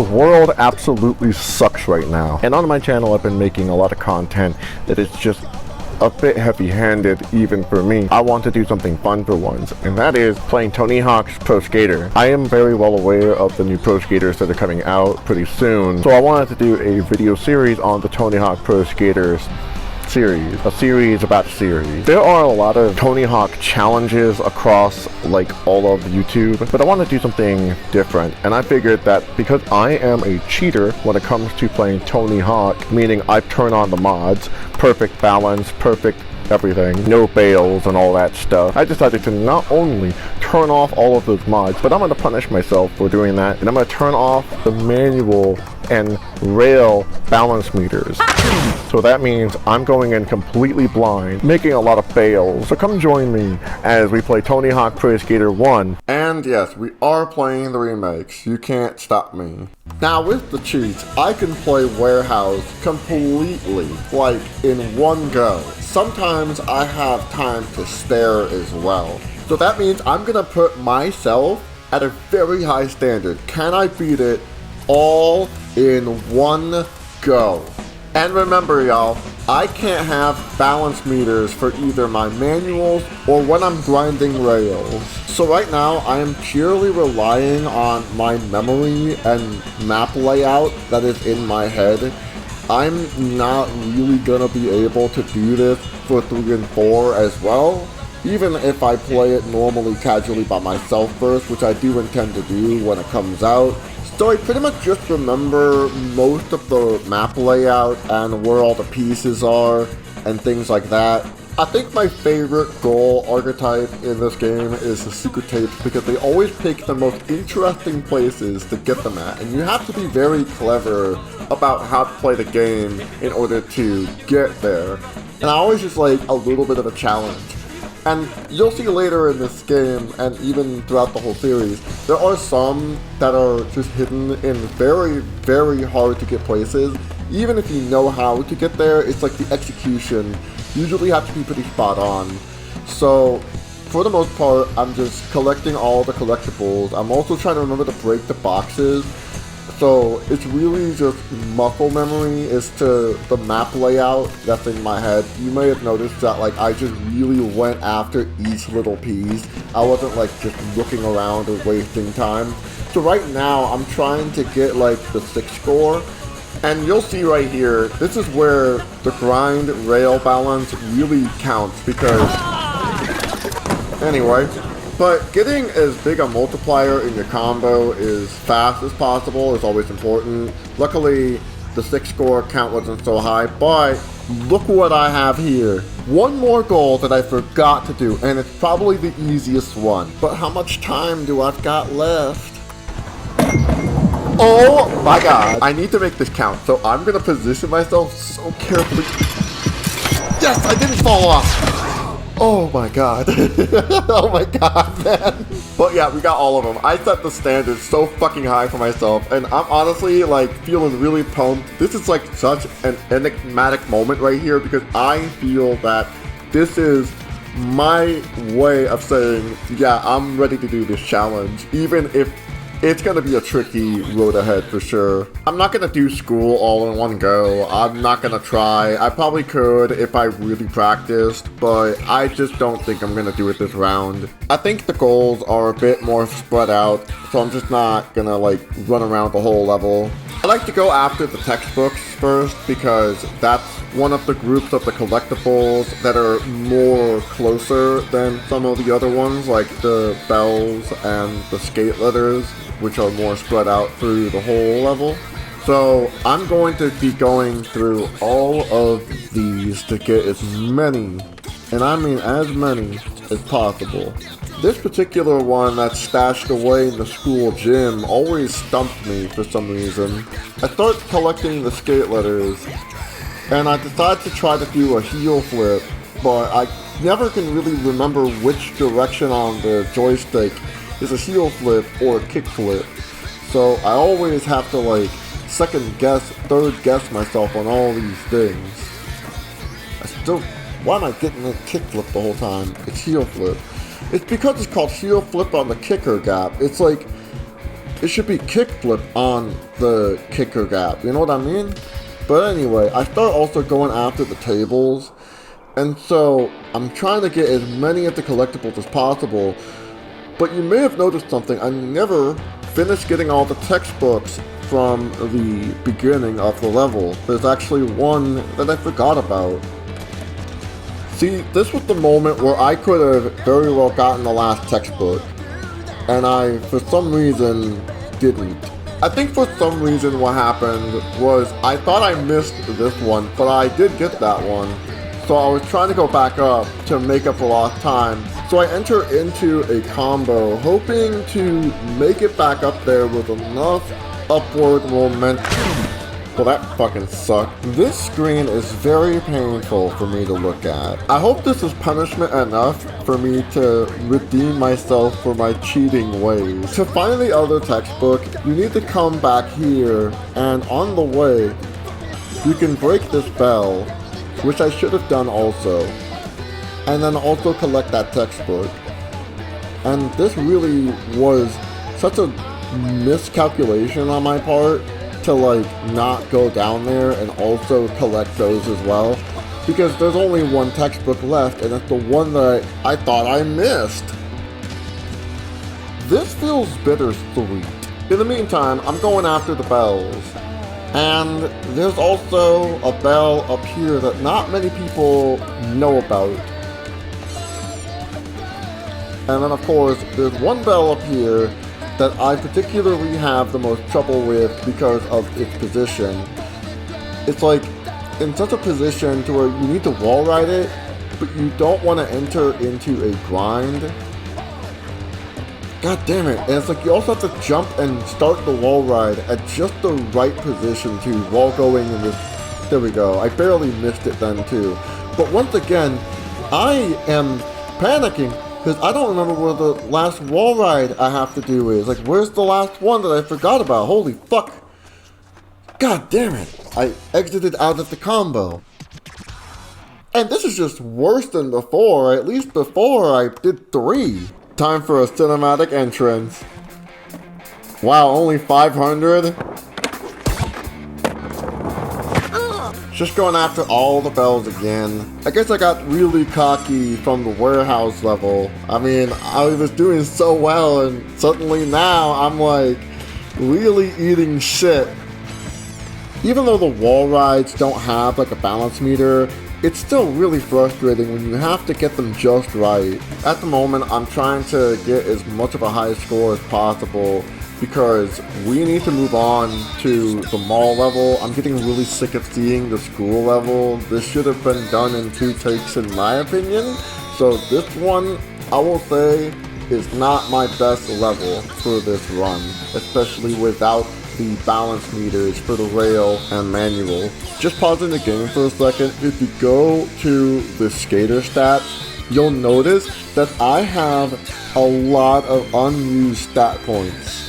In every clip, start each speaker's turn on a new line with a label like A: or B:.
A: world absolutely sucks right now. And on my channel, I've been making a lot of content that is just a bit heavy-handed even for me. I want to do something fun for once, and that is playing Tony Hawk's Pro Skater. I am very well aware of the new Pro Skaters that are coming out pretty soon, so I wanted to do a video series on the Tony Hawk Pro Skaters series, a series about a series. There are a lot of Tony Hawk challenges across like all of YouTube, but I want to do something different, and I figured that because I am a cheater when it comes to playing Tony Hawk, meaning I turn on the mods, perfect balance, perfect everything, no fails and all that stuff, I decided to not only turn off all of those mods, but I'm going to punish myself for doing that, and I'm going to turn off the manual and rail balance meters. So that means I'm going in completely blind, making a lot of fails. So come join me as we play Tony Hawk Pro Skater 1. And yes, we are playing the remakes. You can't stop me. Now with the cheats, I can play Warehouse completely, like in one go. Sometimes I have time to spare as well. So that means I'm gonna put myself at a very high standard. Can I beat it all in one go? And remember y'all, I can't have balance meters for either my manuals or when I'm grinding rails. So right now I am purely relying on my memory and map layout that is in my head. I'm not really gonna be able to do this for 3 and 4 as well, even if I play it normally casually by myself first, which I do intend to do when it comes out. So I pretty much just remember most of the map layout and where all the pieces are and things like that. I think my favorite goal archetype in this game is the secret tapes because they always pick the most interesting places to get them at, and you have to be very clever about how to play the game in order to get there. And I always just like a little bit of a challenge. And you'll see later in this game, and even throughout the whole series, there are some that are just hidden in very, very hard to get places. Even if you know how to get there, it's like the execution usually have to be pretty spot on. So, for the most part, I'm just collecting all the collectibles. I'm also trying to remember to break the boxes. So it's really just muscle memory as to the map layout that's in my head. You may have noticed that like I just really went after each little piece. I wasn't like just looking around or wasting time. So right now I'm trying to get like the 6 score. And you'll see right here, this is where the grind rail balance really counts because, anyway. But getting as big a multiplier in your combo as fast as possible is always important. Luckily, the 6 score count wasn't so high, but look what I have here. One more goal that I forgot to do, and it's probably the easiest one. But how much time do I've got left? Oh my god. I need to make this count, so I'm gonna position myself so carefully. Yes, I didn't fall off. Oh my god. Oh my god, man. But yeah, we got all of them. I set the standard so fucking high for myself, and I'm honestly like feeling really pumped. This is like such an enigmatic moment right here because I feel that this is my way of saying, yeah, I'm ready to do this challenge, even if it's gonna be a tricky road ahead for sure. I'm not gonna do school all in one go. I'm not gonna try. I probably could if I really practiced, but I just don't think I'm gonna do it this round. I think the goals are a bit more spread out, so I'm just not gonna like run around the whole level. I like to go after the textbooks first because that's one of the groups of the collectibles that are more closer than some of the other ones, like the bells and the skate letters, which are more spread out through the whole level. So I'm going to be going through all of these to get as many, and I mean as many, as possible. This particular one that's stashed away in the school gym always stumped me for some reason. I start collecting the skate letters, and I decide to try to do a heel flip, but I never can really remember which direction on the joystick is a heel flip or a kick flip. So I always have to like second guess, third guess myself on all these things. Why am I getting a kick flip the whole time? It's heel flip. It's because it's called heel flip on the kicker gap. It's like it should be kickflip on the kicker gap, you know what I mean? But anyway, I start also going after the tables, and so I'm trying to get as many of the collectibles as possible. But you may have noticed something, I never finished getting all the textbooks from the beginning of the level. There's actually one that I forgot about. See, this was the moment where I could have very well gotten the last textbook, and I, for some reason, didn't. I think for some reason what happened was I thought I missed this one, but I did get that one. So I was trying to go back up to make up for lost time. So I enter into a combo, hoping to make it back up there with enough upward momentum. Well, that fucking sucked. This screen is very painful for me to look at. I hope this is punishment enough for me to redeem myself for my cheating ways. To find the other textbook, you need to come back here, and on the way, you can break this bell, which I should have done also, and then also collect that textbook. And this really was such a miscalculation on my part to like not go down there and also collect those as well, because there's only one textbook left, and it's the one that I thought I missed. This feels bittersweet. In the meantime, I'm going after the bells. And there's also a bell up here that not many people know about. And then of course, there's one bell up here that I particularly have the most trouble with because of its position. It's like in such a position to where you need to wall ride it, but you don't want to enter into a grind. God damn it, and it's like you also have to jump and start the wall ride at just the right position too, while going in this, there we go, I barely missed it then too. But once again, I am panicking, because I don't remember where the last wall ride I have to do is. Like, where's the last one that I forgot about? Holy fuck. God damn it, I exited out of the combo. And this is just worse than before, at least before I did 3. Time for a cinematic entrance. Wow, only 500? Just going after all the bells again. I guess I got really cocky from the warehouse level. I mean, I was doing so well, and suddenly now I'm like really eating shit. Even though the wall rides don't have like a balance meter, it's still really frustrating when you have to get them just right. At the moment, I'm trying to get as much of a high score as possible because we need to move on to the mall level. I'm getting really sick of seeing the school level. This should have been done in 2 takes in my opinion. So this one, I will say, is not my best level for this run, especially without the balance meters for the rail and manual. Just pausing the game for a second, if you go to the skater stats, you'll notice that I have a lot of unused stat points.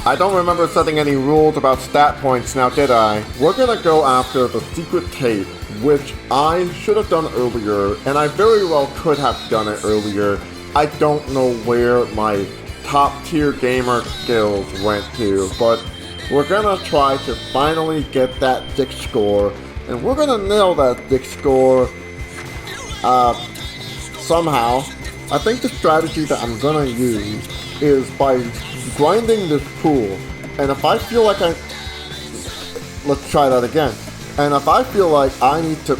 A: I don't remember setting any rules about stat points now, did I? We're gonna go after the secret tape, which I should have done earlier, and I very well could have done it earlier. I don't know where my top tier gamer skills went to, but we're gonna try to finally get that thick score, and we're gonna nail that thick score somehow. I think the strategy that I'm gonna use is by grinding this pool, and if I feel like let's try that again, and if I feel like I need to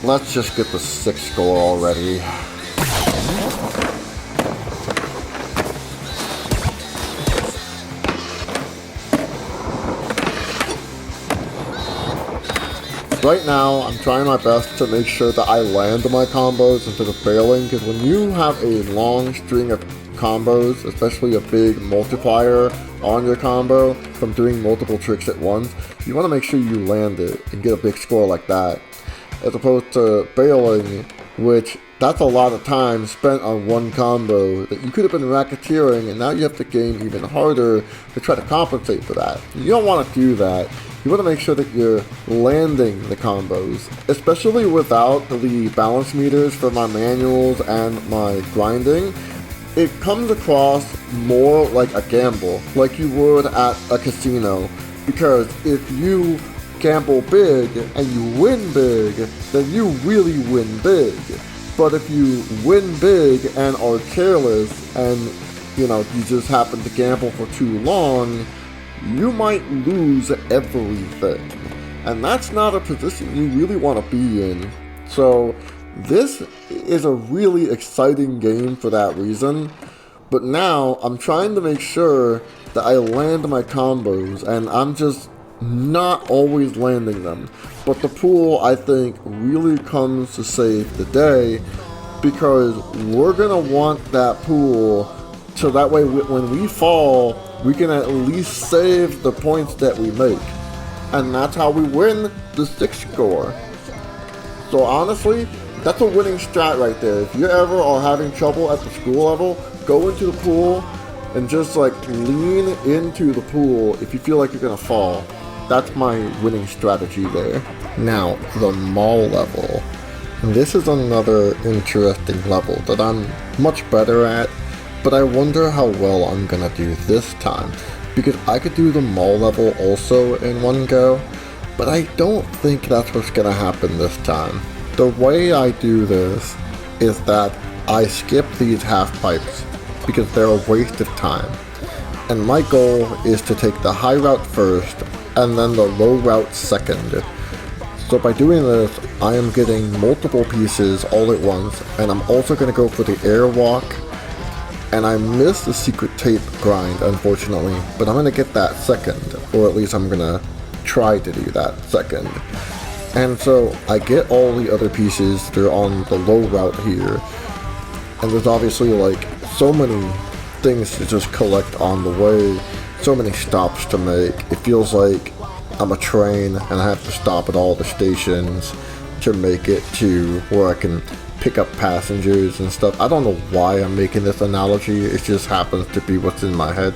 A: let's just get the 6th score already. Right now, I'm trying my best to make sure that I land my combos instead of failing, because when you have a long string of combos, especially a big multiplier on your combo from doing multiple tricks at once, you want to make sure you land it and get a big score like that, as opposed to failing, which that's a lot of time spent on one combo that you could have been racketeering, and now you have to game even harder to try to compensate for that. You don't want to do that. you want to make sure that you're landing the combos, especially without the balance meters for my manuals and my grinding. It comes across more like a gamble, like you would at a casino, because if you gamble big and you win big, then you really win big. But if you win big and are careless and, you just happen to gamble for too long, you might lose everything. And that's not a position you really want to be in. So this is a really exciting game for that reason. But now I'm trying to make sure that I land my combos, and I'm just not always landing them. But the pool, I think, really comes to save the day, because we're gonna want that pool so that way when we fall, we can at least save the points that we make. And that's how we win the 6th score. So honestly, that's a winning strat right there. If you ever are having trouble at the school level, go into the pool and just lean into the pool if you feel like you're gonna fall. That's my winning strategy there. Now, the mall level. This is another interesting level that I'm much better at, but I wonder how well I'm gonna do this time, because I could do the mall level also in one go, but I don't think that's what's gonna happen this time. The way I do this is that I skip these half pipes, because they're a waste of time. And my goal is to take the high route first, and then the low route second. So by doing this, I am getting multiple pieces all at once, and I'm also going to go for the airwalk. And I missed the secret tape grind, unfortunately, but I'm going to get that second, or at least I'm going to try to do that second. And so I get all the other pieces, they're on the low route here. And there's obviously so many things to just collect on the way, so many stops to make. It feels like I'm a train and I have to stop at all the stations to make it to where I can pick up passengers and stuff. I don't know why I'm making this analogy, it just happens to be what's in my head.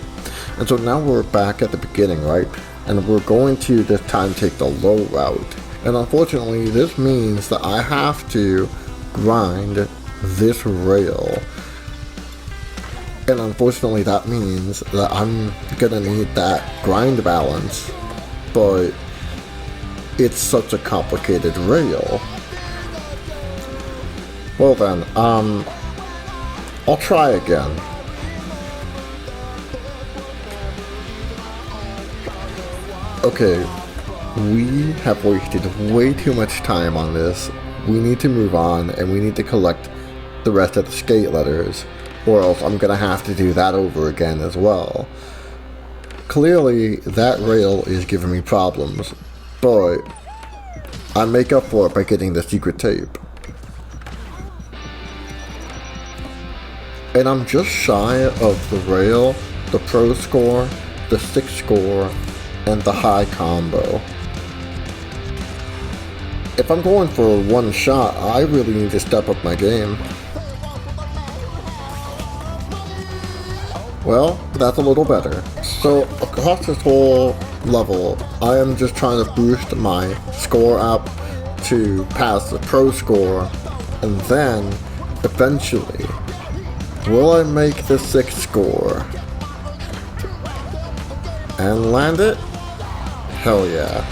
A: And so now we're back at the beginning, right? And we're going to this time take the low route. And unfortunately, this means that I have to grind this rail. And unfortunately, that means that I'm gonna need that grind balance, but it's such a complicated rail. Well then, I'll try again. Okay, we have wasted way too much time on this. We need to move on, and we need to collect the rest of the skate letters, or else I'm gonna have to do that over again as well. Clearly, that rail is giving me problems, but I make up for it by getting the secret tape. And I'm just shy of the rail, the pro score, the 6th score, and the high combo. If I'm going for one shot, I really need to step up my game. Well, that's a little better. So, across this whole level, I am just trying to boost my score up to pass the pro score, and then, eventually, will I make the 6th score? And land it? Hell yeah.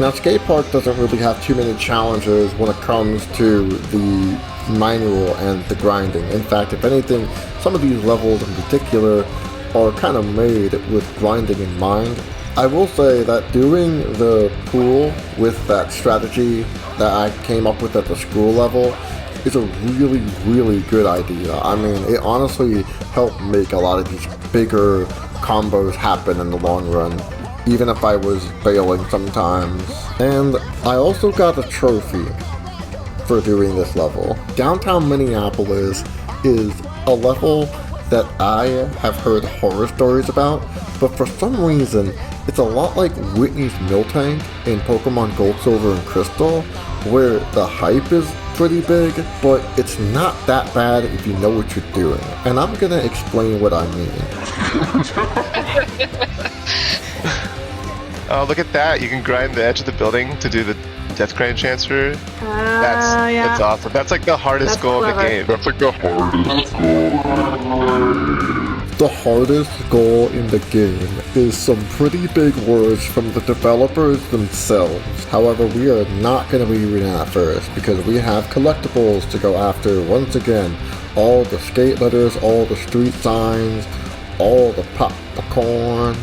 A: Now, skate park doesn't really have too many challenges when it comes to the manual and the grinding. In fact, if anything, some of these levels in particular are kind of made with grinding in mind. I will say that doing the pool with that strategy that I came up with at the school level is a really, really good idea. I mean, it honestly helped make a lot of these bigger combos happen in the long run, even if I was failing sometimes. And I also got a trophy for doing this level. Downtown Minneapolis is a level that I have heard horror stories about, but for some reason, it's a lot like Whitney's Milk Tank in Pokemon Gold, Silver, and Crystal, where the hype is pretty big, but it's not that bad if you know what you're doing. And I'm gonna explain what I mean.
B: Oh, look at that. You can grind the edge of the building to do the death grind transfer. That's awesome. That's like the hardest goal of the game.
A: That's like the hardest goal. The hardest goal in the game is some pretty big words from the developers themselves. However, we are not going to be reading that first because we have collectibles to go after once again. All the skate letters, all the street signs, all the popcorn.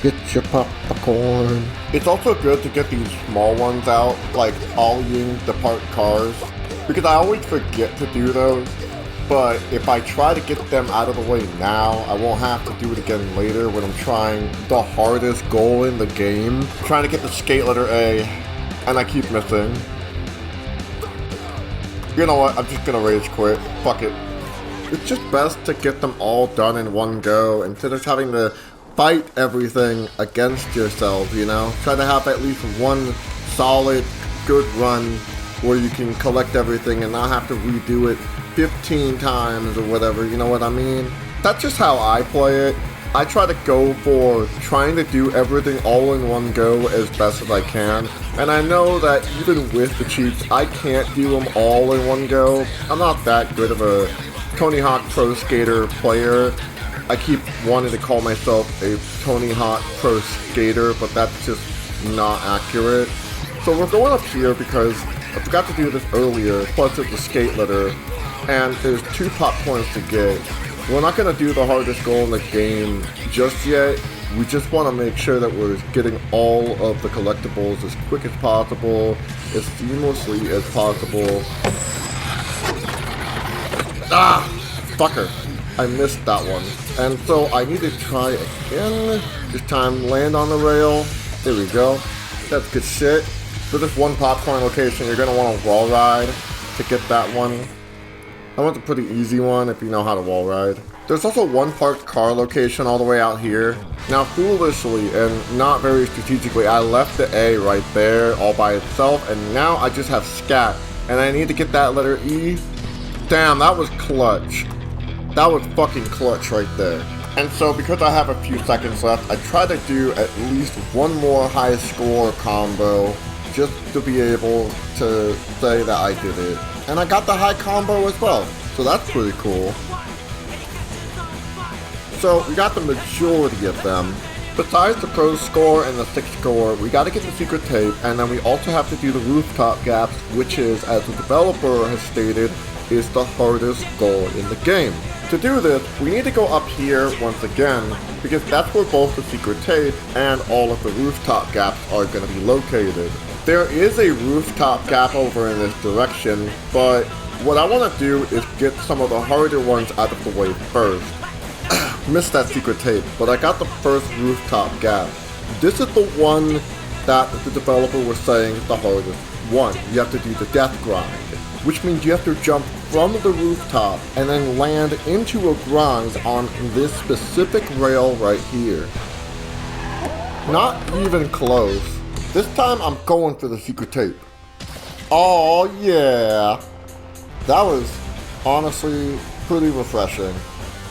A: Get your popcorn. It's also good to get these small ones out, like ollieing the parked cars, because I always forget to do those. But if I try to get them out of the way now, I won't have to do it again later when I'm trying the hardest goal in the game. I'm trying to get the skate letter A, and I keep missing. You know what, I'm just gonna rage quit. Fuck it. It's just best to get them all done in one go, instead of having to fight everything against yourself, you know? Try to have at least one solid, good run where you can collect everything and not have to redo it 15 times or whatever, you know what I mean? That's just how I play it. I try to go for trying to do everything all in one go as best as I can. And I know that even with the cheats, I can't do them all in one go. I'm not that good of a Tony Hawk Pro Skater player. I keep wanting to call myself a Tony Hawk Pro Skater, but that's just not accurate. So we're going up here because I forgot to do this earlier, plus it's a skate letter. And there's 2 pop points to get. We're not going to do the hardest goal in the game just yet. We just want to make sure that we're getting all of the collectibles as quick as possible, as seamlessly as possible. Ah! Fucker. I missed that one. And so I need to try again. This time land on the rail. There we go. That's good shit. For this one popcorn location, you're going to want to wall ride to get that one. I want a pretty easy one if you know how to wall ride. There's also one parked car location all the way out here. Now foolishly and not very strategically, I left the A right there all by itself, and now I just have scat. And I need to get that letter E. Damn, that was clutch. That was fucking clutch right there. And so because I have a few seconds left, I try to do at least one more high score combo just to be able to say that I did it. And I got the high combo as well, so that's pretty cool. So we got the majority of them. Besides the pro score and the 6 score, we got to get the secret tape, and then we also have to do the rooftop gaps, which is, as the developer has stated, is the hardest goal in the game. To do this, we need to go up here once again, because that's where both the secret tape and all of the rooftop gaps are going to be located. There is a rooftop gap over in this direction, but what I want to do is get some of the harder ones out of the way first. Missed that secret tape, but I got the first rooftop gap. This is the one that the developer was saying is the hardest one. You have to do the death grind, which means you have to jump from the rooftop and then land into a grind on this specific rail right here. Not even close. This time I'm going for the secret tape. Oh yeah. That was honestly pretty refreshing.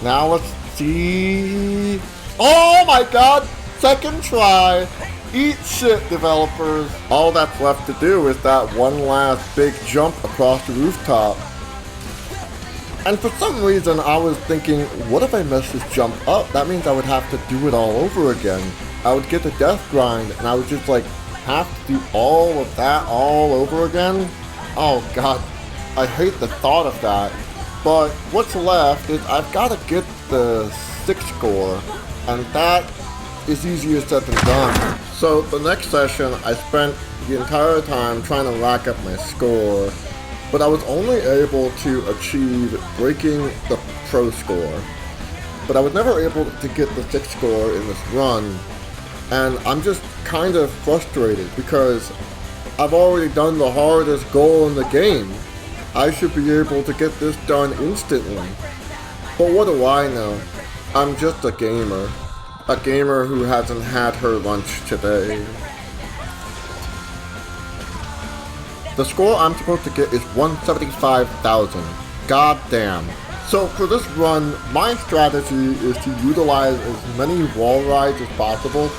A: Now let's see. Oh my god! Second try! Eat shit, developers! All that's left to do is that one last big jump across the rooftop. And for some reason I was thinking, what if I mess this jump up? That means I would have to do it all over again. I would get the death grind and I would just like have to do all of that all over again? Oh god, I hate the thought of that. But what's left is I've got to get the 6 score, and that is easier said than done. So the next session I spent the entire time trying to rack up my score, but I was only able to achieve breaking the pro score. But I was never able to get the 6 score in this run. And I'm just kind of frustrated because I've already done the hardest goal in the game. I should be able to get this done instantly. But what do I know? I'm just a gamer. A gamer who hasn't had her lunch today. The score I'm supposed to get is 175,000. God damn. So for this run, my strategy is to utilize as many wall rides as possible.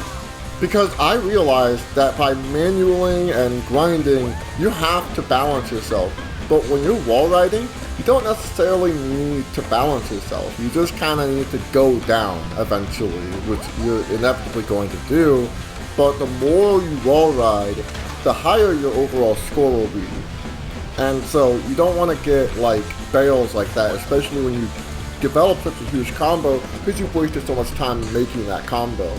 A: Because I realized that by manualing and grinding, you have to balance yourself. But when you're wall riding, you don't necessarily need to balance yourself. You just kind of need to go down eventually, which you're inevitably going to do. But the more you wall ride, the higher your overall score will be. And so you don't want to get like fails like that, especially when you develop such a huge combo, because you've wasted so much time making that combo.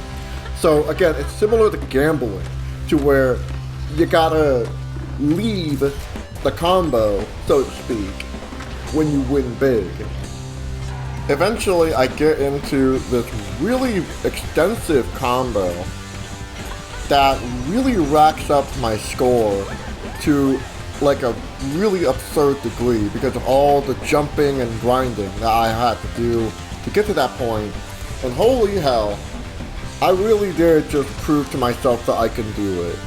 A: So again, it's similar to gambling, to where you gotta leave the combo, so to speak, when you win big. Eventually I get into this really extensive combo that really racks up my score to like a really absurd degree because of all the jumping and grinding that I had to do to get to that point. And holy hell, I really did just prove to myself that I can do it.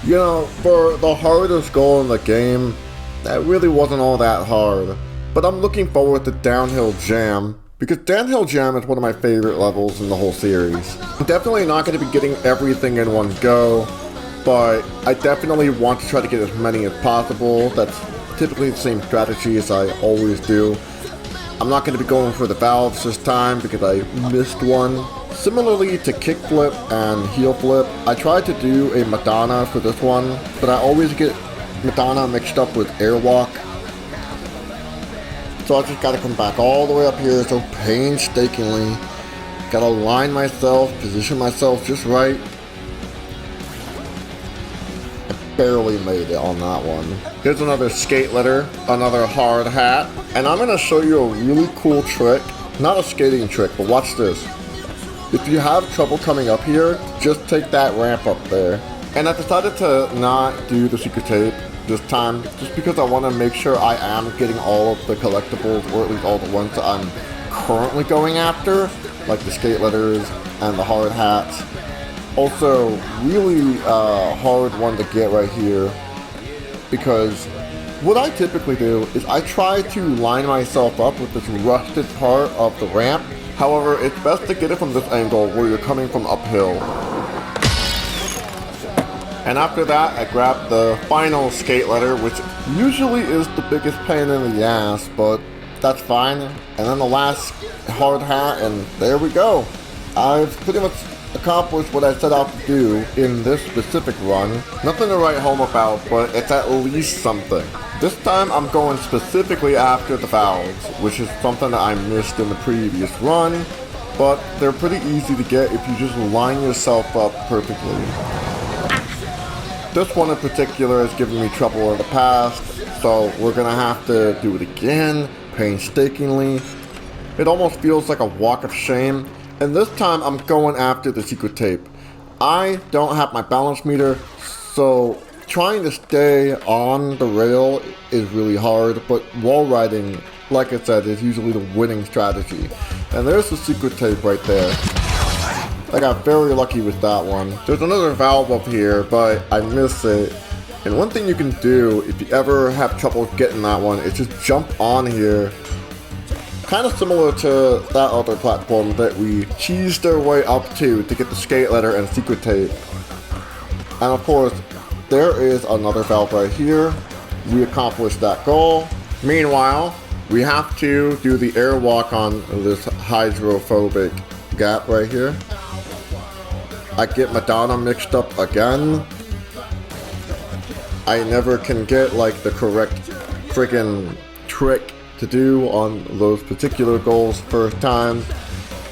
A: You know, for the hardest goal in the game, that really wasn't all that hard. But I'm looking forward to Downhill Jam, because Downhill Jam is one of my favorite levels in the whole series. I'm definitely not going to be getting everything in one go, but I definitely want to try to get as many as possible. That's typically the same strategy as I always do. I'm not going to be going for the valves this time because I missed one. Similarly to kickflip and heel flip, I tried to do a Madonna for this one, but I always get Madonna mixed up with airwalk. So I just gotta come back all the way up here so painstakingly. Gotta line myself, position myself just right. I barely made it on that one. Here's another skate letter, another hard hat, and I'm gonna show you a really cool trick. Not a skating trick, but watch this. If you have trouble coming up here, just take that ramp up there. And I decided to not do the secret tape this time, just because I want to make sure I am getting all of the collectibles, or at least all the ones that I'm currently going after, like the skate letters and the hard hats. Also, really hard one to get right here, because what I typically do is I try to line myself up with this rusted part of the ramp. However, it's best to get it from this angle where you're coming from uphill. And after that, I grabbed the final skate letter, which usually is the biggest pain in the ass, but that's fine. And then the last hard hat, and there we go. I've pretty much accomplished what I set out to do in this specific run. Nothing to write home about, but it's at least something. This time I'm going specifically after the valves, which is something that I missed in the previous run, but they're pretty easy to get if you just line yourself up perfectly. This one in particular has given me trouble in the past, so we're gonna have to do it again, painstakingly. It almost feels like a walk of shame, and this time I'm going after the secret tape. I don't have my balance meter, so trying to stay on the rail is really hard, but wall riding, like I said, is usually the winning strategy. And there's the secret tape right there. I got very lucky with that one. There's another valve up here, but I missed it. And one thing you can do if you ever have trouble getting that one is just jump on here. Kind of similar to that other platform that we cheesed our way up to get the skate letter and secret tape. And of course, there is another valve right here. We accomplished that goal. Meanwhile, we have to do the airwalk on this hydrophobic gap right here. I get Madonna mixed up again. I never can get like the correct friggin' trick to do on those particular goals first time.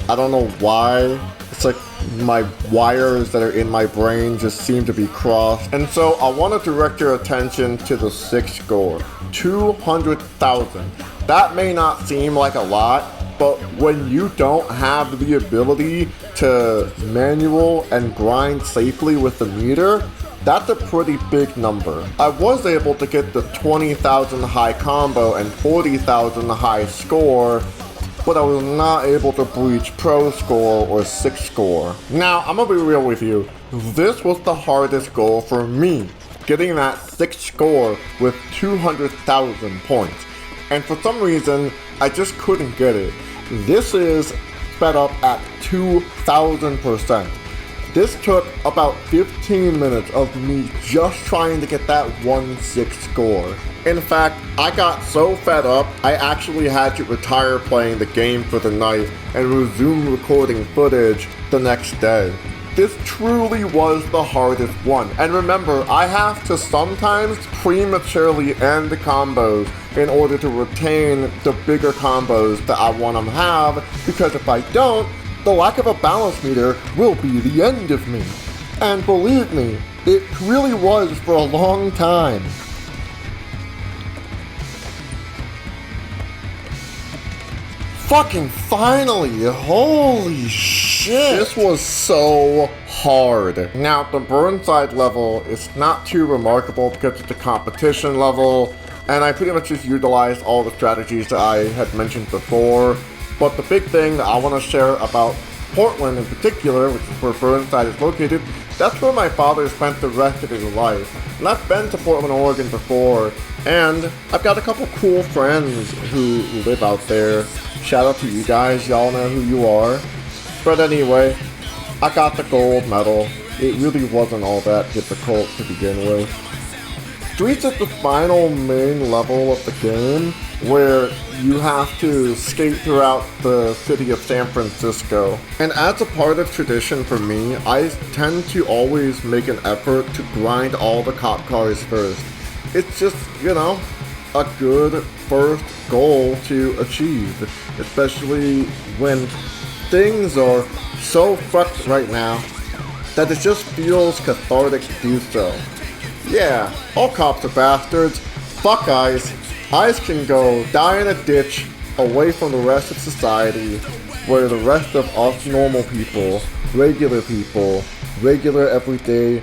A: I don't know why. It's like my wires that are in my brain just seem to be crossed. And so I want to direct your attention to the 6th score, 200,000. That may not seem like a lot, but when you don't have the ability to manual and grind safely with the meter, that's a pretty big number. I was able to get the 20,000 high combo and 40,000 high score, but I was not able to breach pro score or 6 score. Now, I'm gonna be real with you. This was the hardest goal for me, getting that 6 score with 200,000 points. And for some reason, I just couldn't get it. This is sped up at 2,000%. This took about 15 minutes of me just trying to get that 1-6 score. In fact, I got so fed up, I actually had to retire playing the game for the night and resume recording footage the next day. This truly was the hardest one. And remember, I have to sometimes prematurely end combos in order to retain the bigger combos that I want to have, because if I don't, the lack of a balance meter will be the end of me. And believe me, it really was for a long time. Fucking finally, holy shit. This was so hard. Now, the Burnside level is not too remarkable because it's a competition level, and I pretty much just utilized all the strategies that I had mentioned before. But the big thing that I want to share about Portland in particular, which is where Burnside is located, that's where my father spent the rest of his life. And I've been to Portland, Oregon before, and I've got a couple cool friends who live out there. Shout out to you guys, y'all know who you are. But anyway, I got the gold medal. It really wasn't all that difficult to begin with. Streets is the final main level of the game, where you have to skate throughout the city of San Francisco. And as a part of tradition for me, I tend to always make an effort to grind all the cop cars first. It's just, you know, a good first goal to achieve, especially when things are so fucked right now that it just feels cathartic to do so. Yeah, all cops are bastards. Fuck eyes. Eyes can go die in a ditch away from the rest of society, where the rest of us normal people, regular everyday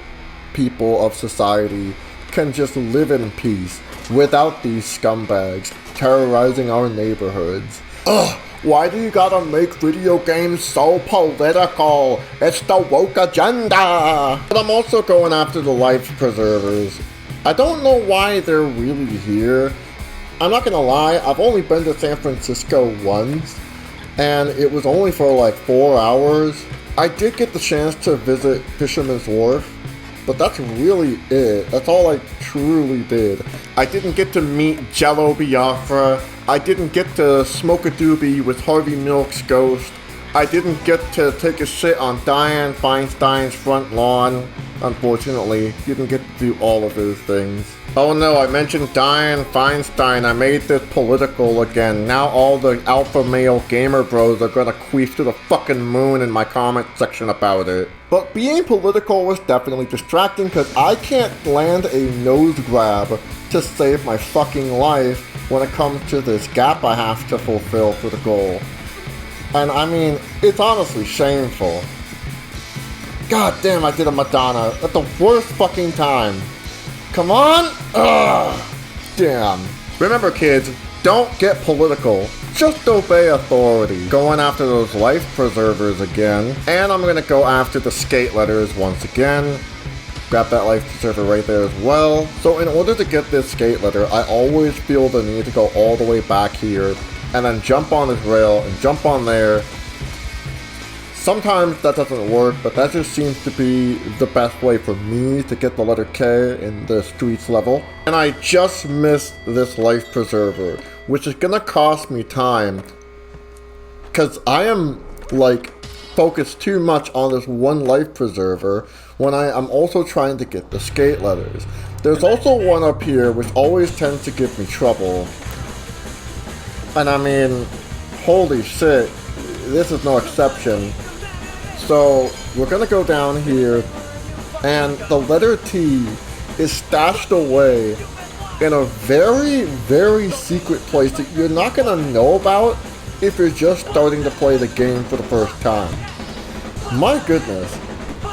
A: people of society can just live in peace without these scumbags terrorizing our neighborhoods. Ugh, why do you gotta make video games so political? It's the woke agenda! But I'm also going after the life preservers. I don't know why they're really here. I'm not gonna lie, I've only been to San Francisco once, and it was only for like 4 hours. I did get the chance to visit Fisherman's Wharf, but that's really it. That's all I truly did. I didn't get to meet Jello Biafra. I didn't get to smoke a doobie with Harvey Milk's ghost. I didn't get to take a shit on Dianne Feinstein's front lawn. Unfortunately, didn't get to do all of those things. Oh no, I mentioned Dianne Feinstein. I made this political again. Now all the alpha male gamer bros are gonna queef to the fucking moon in my comment section about it. But being political was definitely distracting because I can't land a nose grab to save my fucking life when it comes to this gap I have to fulfill for the goal. And I mean, it's honestly shameful. God damn, I did a Madonna at the worst fucking time. Come on! Ugh! Damn. Remember kids, don't get political. Just obey authority. Going after those life preservers again. And I'm gonna go after the skate letters once again. Grab that life preserver right there as well. So in order to get this skate letter, I always feel the need to go all the way back here and then jump on this rail and jump on there. Sometimes that doesn't work, but that just seems to be the best way for me to get the letter K in the streets level. And I just missed this life preserver, which is gonna cost me time, because I am like focused too much on this one life preserver when I'm also trying to get the skate letters. There's also one up here which always tends to give me trouble. And I mean, holy shit, this is no exception. So we're gonna go down here, and the letter T is stashed away in a very, very secret place that you're not gonna know about if you're just starting to play the game for the first time. My goodness.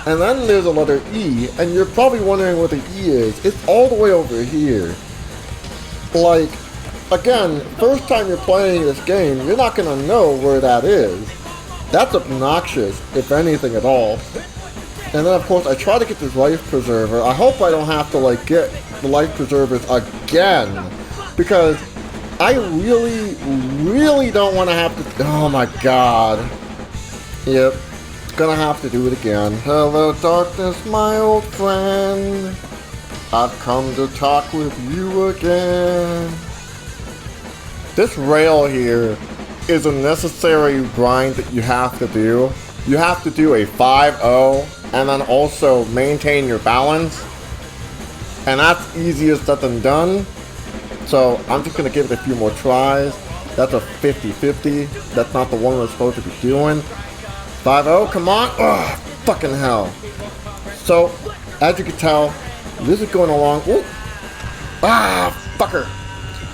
A: And then there's a letter E, and you're probably wondering what the E is. It's all the way over here. Like, again, first time you're playing this game, you're not gonna know where that is. That's obnoxious, if anything at all. And then of course I try to get this life preserver. I hope I don't have to like get the life preservers again, because I really, really don't want to have to. Oh my god. Yep. Gonna have to do it again. Hello darkness, my old friend. I've come to talk with you again. This rail here is a necessary grind that you have to do. You have to do a 5-0 and then also maintain your balance. And that's easier said than done. So I'm just gonna give it a few more tries. That's a 50-50. That's not the one we're supposed to be doing. 5-0, come on. Ugh, fucking hell. So, as you can tell, this is going along. Ooh. Ah, fucker.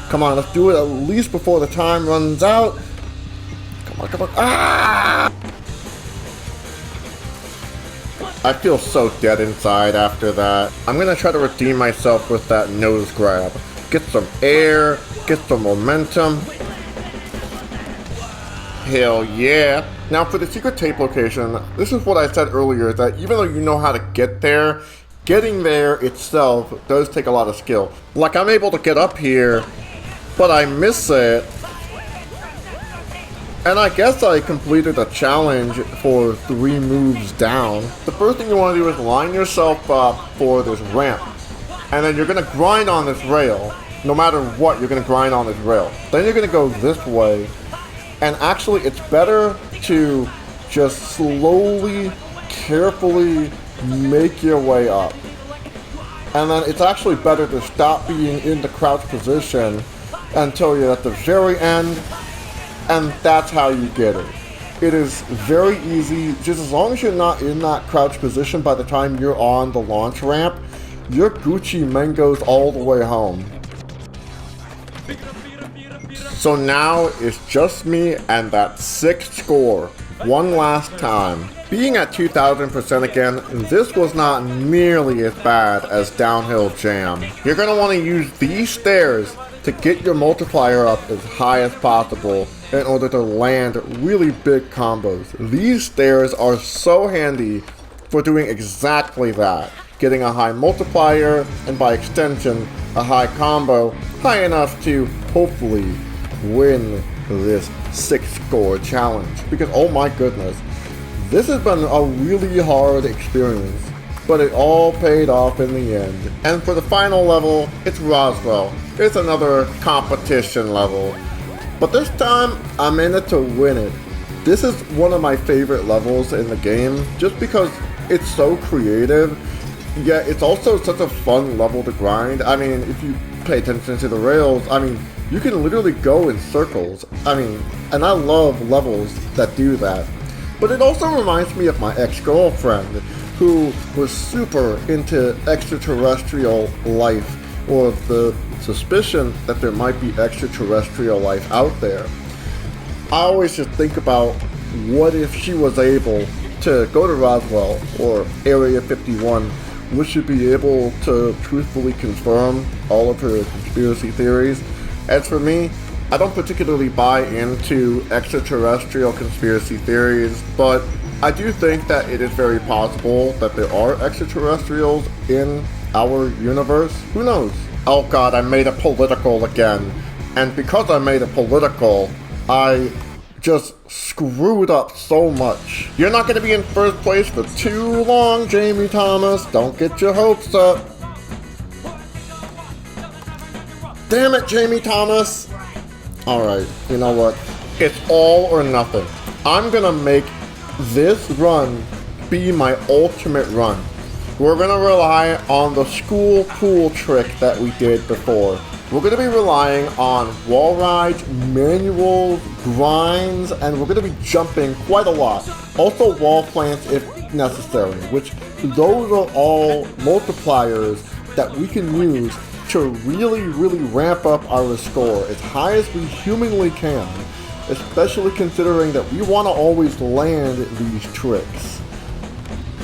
A: Come on, let's do it at least before the time runs out. Come on, come on. Ah! I feel so dead inside after that. I'm gonna try to redeem myself with that nose grab. Get some air, get some momentum. Hell yeah. Now for the secret tape location, this is what I said earlier, that even though you know how to get there, getting there itself does take a lot of skill. Like I'm able to get up here, but I miss it. And I guess I completed a challenge for 3 moves down. The first thing you want to do is line yourself up for this ramp. And then you're going to grind on this rail. No matter what, you're going to grind on this rail. Then you're going to go this way. And actually, it's better to just slowly, carefully make your way up. And then it's actually better to stop being in the crouch position until you're at the very end. And that's how you get it. It is very easy. Just as long as you're not in that crouch position by the time you're on the launch ramp, you're Gucci Mangoes all the way home. So now it's just me and that 6th score. One last time. Being at 2000% again, this was not nearly as bad as Downhill Jam. You're going to want to use these stairs to get your multiplier up as high as possible in order to land really big combos. These stairs are so handy for doing exactly that. Getting a high multiplier, and by extension, a high combo, high enough to hopefully win this 6th score challenge. Because oh my goodness, this has been a really hard experience, but it all paid off in the end. And for the final level, it's Roswell. It's another competition level, but this time I'm in it to win it. This is one of my favorite levels in the game, just because it's so creative, yet it's also such a fun level to grind. I mean, if you pay attention to the rails, I mean, you can literally go in circles. I mean, and I love levels that do that. But it also reminds me of my ex-girlfriend, who was super into extraterrestrial life, or the suspicion that there might be extraterrestrial life out there. I always just think about what if she was able to go to Roswell or Area 51, would she be able to truthfully confirm all of her conspiracy theories? As for me, I don't particularly buy into extraterrestrial conspiracy theories, but I do think that it is very possible that there are extraterrestrials in our universe. Who knows? Oh god, I made it political again. And because I made it political, I just screwed up so much. You're not going to be in first place for too long, Jamie Thomas. Don't get your hopes up. Damn it, Jamie Thomas. Alright, you know what? It's all or nothing. I'm gonna make this run be my ultimate run. We're gonna rely on the school pool trick that we did before. We're gonna be relying on wall rides, manuals, grinds, and we're gonna be jumping quite a lot. Also wall plants if necessary, which those are all multipliers that we can use to really ramp up our score as high as we humanly can, especially considering that we want to always land these tricks.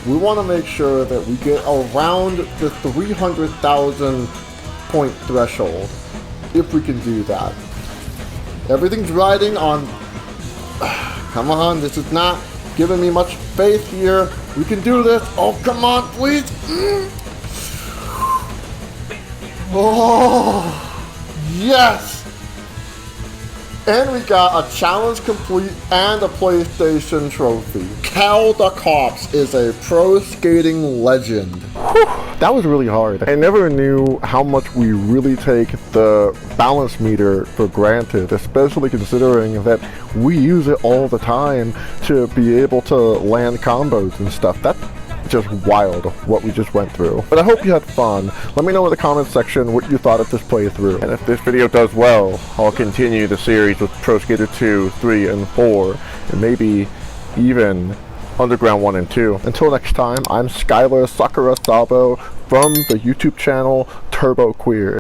A: We want to make sure that we get around the 300,000 point threshold, if we can do that. Everything's riding on... Come on, this is not giving me much faith here. We can do this. Oh, come on, please. Oh, yes! And we got a challenge complete and a PlayStation trophy. Cal the Cops is a pro skating legend. Whew, that was really hard. I never knew how much we really take the balance meter for granted, especially considering that we use it all the time to be able to land combos and stuff. That's just wild what we just went through. But I hope you had fun. Let me know in the comments section what you thought of this playthrough. And if this video does well, I'll continue the series with Pro Skater 2, 3, and 4, and maybe even Underground 1 and 2. Until next time, I'm Skylar Sakura Sabo from the YouTube channel Turbo Queer.